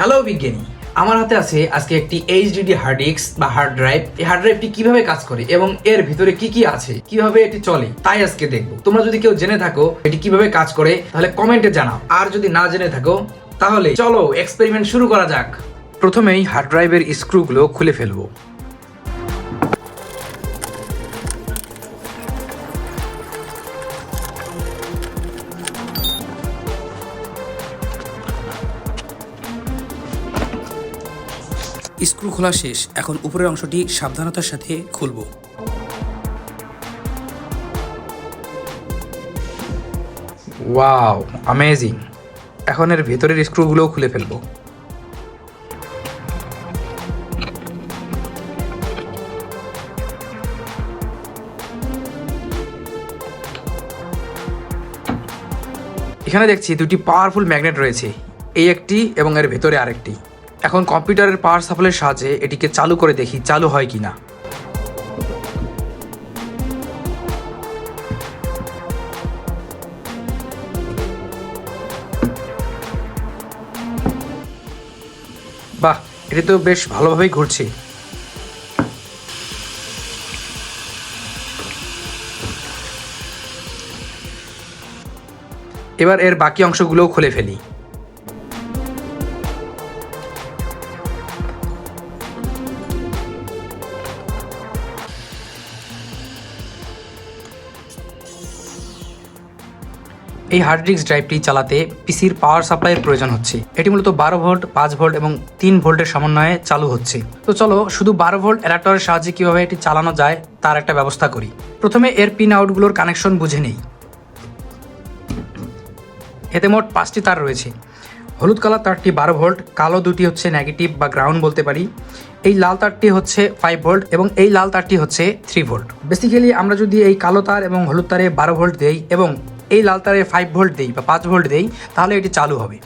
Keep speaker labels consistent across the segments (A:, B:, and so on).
A: Hello বিজ্ঞানী, আমার হাতে আছে আজকে একটি এইচডিডি হার্ড ডিস্ক বা হার্ড ড্রাইভ। এই হার্ড ড্রাইভটি কিভাবে কাজ করে এবং এর ভিতরে কি কি আছে, কিভাবে এটি চলে, তাই আজকে দেখবো। তোমরা যদি কেউ জেনে থাকো এটি কিভাবে কাজ করে তাহলে কমেন্টে জানাও, আর যদি না জেনে থাকো তাহলে চলো এক্সপেরিমেন্ট শুরু করা যাক। প্রথমেই হার্ড ড্রাইভের স্ক্রুগুলো খুলে ফেলবো।
B: স্ক্রু খোলা শেষ। এখন উপরের অংশটি সাবধানতার সাথে খুলব।
A: Wow, amazing. এখন এর ভেতরের স্ক্রুগুলোও খুলে ফেলবো। এখানে দেখছি দুটি পাওয়ারফুল ম্যাগনেট রয়েছে, এই একটি এবং এর ভেতরে আরেকটি। এখন কম্পিউটারের পাওয়ার সাপ্লাইয়ের সাহায্যে এটিকে চালু করে দেখি চালু হয় কিনা। বাহ, এটি তো বেশ ভালোভাবেই ঘুরছে। এবার এর বাকি অংশগুলোও খুলে ফেলি। এই হার্ড ডিস্ক ড্রাইভটি চালাতে পিসির পাওয়ার সাপ্লাইয়ের প্রয়োজন হচ্ছে। এটি মূলত 12 ভোল্ট, 5 ভোল্ট এবং 3 ভোল্টের সমন্বয়ে চালু হচ্ছে। তো চলো শুধু 12 ভোল্ট অ্যাডাপ্টারের সাহায্যে কীভাবে এটি চালানো যায় তার একটা ব্যবস্থা করি। প্রথমে এর পিন আউটগুলোর কানেকশন বুঝে নেই। এতে মোট 5টি তার রয়েছে। হলুদ কালার তারটি 12 ভোল্ট, কালো দুটি হচ্ছে নেগেটিভ বা গ্রাউন্ড বলতে পারি। এই লাল তারটি হচ্ছে 5 ভোল্ট এবং এই লাল তারটি হচ্ছে 3 ভোল্ট। বেসিক্যালি আমরা যদি এই কালো তার এবং হলুদ তারে 12 ভোল্ট দেই এবং এই লাল তারে 5 ভোল্ট দেই বা 5 ভোল্ট দেই তাহলে এটি চালু হবে।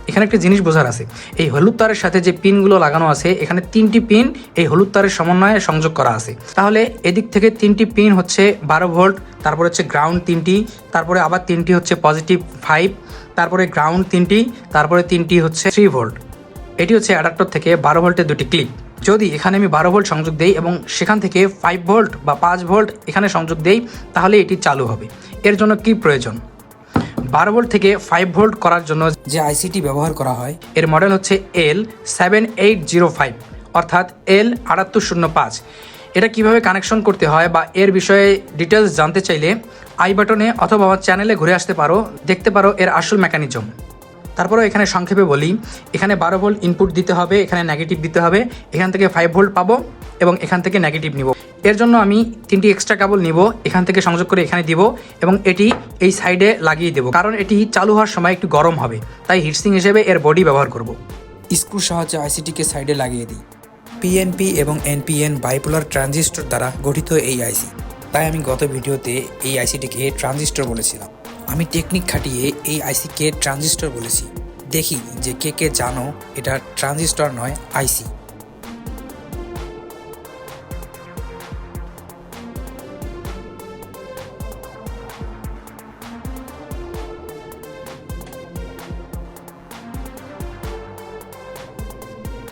A: এখানে একটা জিনিস বোঝার আছে, এই হলুদ তারের সাথে যে পিনগুলো লাগানো আছে এখানে 3টি পিন এই হলুদ তারের সমন্বয়ে সংযোগ করা আছে। তাহলে এদিক থেকে 3টি পিন হচ্ছে 12 ভোল্ট, তারপরে হচ্ছে গ্রাউন্ড 3টি, তারপরে আবার 3টি হচ্ছে পজিটিভ 5, তারপরে গ্রাউন্ড 3টি, তারপরে 3টি হচ্ছে 3 ভোল্ট। এটি হচ্ছে অ্যাডাপ্টার থেকে 12 ভোল্টের দুটি ক্লিপ। যদি এখানে আমি 12 ভোল্ট সংযোগ দেই এবং সেখান থেকে 5 ভোল্ট বা 5 ভোল্ট এখানে সংযোগ দেই তাহলে এটি চালু হবে। এর জন্য কি প্রয়োজন? 12 ভোল্ট থেকে 5 ভোল্ট করার জন্য
B: যে আইসিটি ব্যবহার করা হয়
A: এর মডেল হচ্ছে L7805 অর্থাৎ L7805। এটা কিভাবে কানেকশন করতে হয় বা এর বিষয়ে ডিটেলস জানতে চাইলে আই বাটনে অথবা আমার চ্যানেলে ঘুরে আসতে পারো, দেখতে পারো এর আসল মেকানিজম। তারপরেও এখানে সংক্ষেপে বলি, এখানে 12 ভোল্ট ইনপুট দিতে হবে, এখানে নেগেটিভ দিতে হবে, এখান থেকে 5 ভোল্ট পাবো এবং এখান থেকে নেগেটিভ নিব। এর জন্য আমি 3টি এক্সট্রা কেবল নিব, এখান থেকে সংযোগ করে এখানে দিব এবং এটি এই সাইডে লাগিয়ে দেব, কারণ এটি চালু হওয়ার সময় একটু গরম হবে, তাই হিটসিং হিসেবে এর বডি ব্যবহার করব।
B: স্ক্রুর সাহায্যে আইসিটিকে সাইডে লাগিয়ে দিই। পিএনপি এবং এনপিএন বাইপোলার ট্রানজিস্টর দ্বারা গঠিত এই আইসি, তাই আমি গত ভিডিওতে এই আইসিটিকে ট্রানজিস্টর বলেছিলাম। আমি টেকনিক খাটিয়ে এই আইসিকে ট্রানজিস্টর বলেছি। দেখি যে কে কে জানো এটা ট্রানজিস্টর নয় আইসি।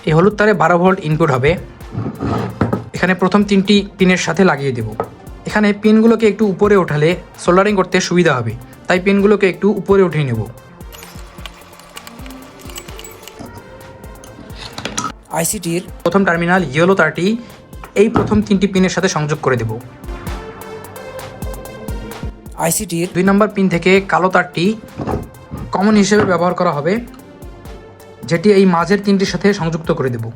A: এই হলুদ তারে 12 ভোল্ট ইনপুট হবে। এখানে প্রথম 3টি পিনের সাথে লাগিয়ে দেব। এখানে পিনগুলোকে একটু উপরে ওঠালে সোল্ডারিং করতে সুবিধা হবে, তাই পিনগুলোকে একটু উপরে উঠিয়ে নেব।
B: আইসিটির
A: প্রথম টার্মিনাল ইয়েলো তারটি এই প্রথম 3টি পিনের সাথে সংযোগ করে দেব।
B: আইসিটির
A: 2 নম্বর পিন থেকে কালো তারটি কমন হিসেবে ব্যবহার করা হবে, যেটি এই মাঝের 3টির সাথে সংযুক্ত করে দেব।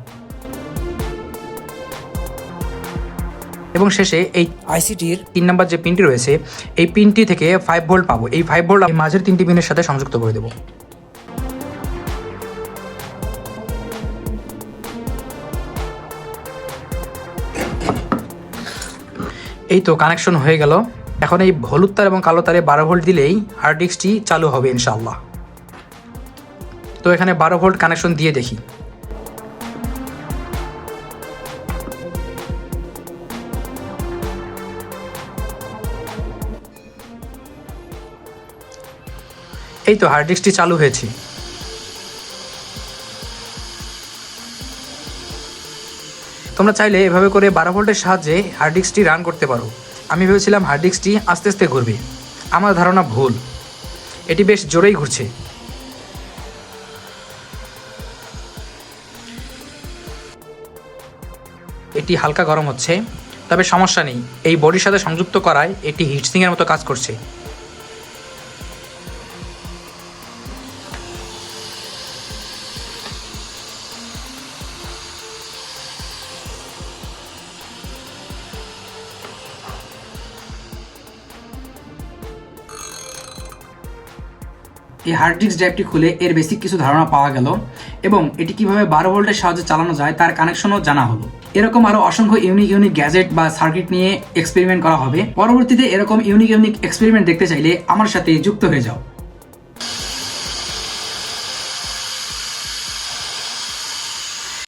A: এবং শেষে এই
B: আইসিটির
A: 3 নম্বর যে পিনটি রয়েছে এই পিনটি থেকে 5 ভোল্ট পাবো। এই 5 ভোল্ট এই মাঝের 3টি পিনের সাথে সংযুক্ত করে দেব। এই তো কানেকশন হয়ে গেল। এখন এই হলুদ তার এবং কালো তারে 12 ভোল্ট দিলেই হার্ড ডিস্কটি চালু হবে ইনশাআল্লাহ। তো এখানে 12 ভোল্ট কানেকশন দিয়ে দেখি। এই তো হার্ড ডিস্কটি চালু হয়েছে। তোমরা চাইলে এভাবে করে 12 ভোল্টের সাহায্যে হার্ড ডিস্কটি রান করতে পারো। আমি ভেবেছিলাম হার্ড ডিস্কটি আস্তে আস্তে ঘুরবে, আমার ধারণা ভুল, এটি বেশ জোরেই ঘুরছে। এটি হালকা গরম হচ্ছে, তবে সমস্যা নেই, এই বডির সাথে সংযুক্ত করায় এটি হিটসিংয়ের মতো কাজ করছে। এই হার্ড ডিস্ক ড্রাইভটি খুলে এর বেসিক কিছু ধারণা পাওয়া গেল এবং এটি কিভাবে 12 ভোল্টের সাহায্যে চালানো যায় তার কানেকশনও জানা হলো। এরকম আরো অসংখ্য ইউনিক গ্যাজেট বা সার্কিট নিয়ে এক্সপেরিমেন্ট করা হবে। পরবর্তীতে এরকম ইউনিক এক্সপেরিমেন্ট দেখতে চাইলে আমার সাথে যুক্ত হয়ে যাও।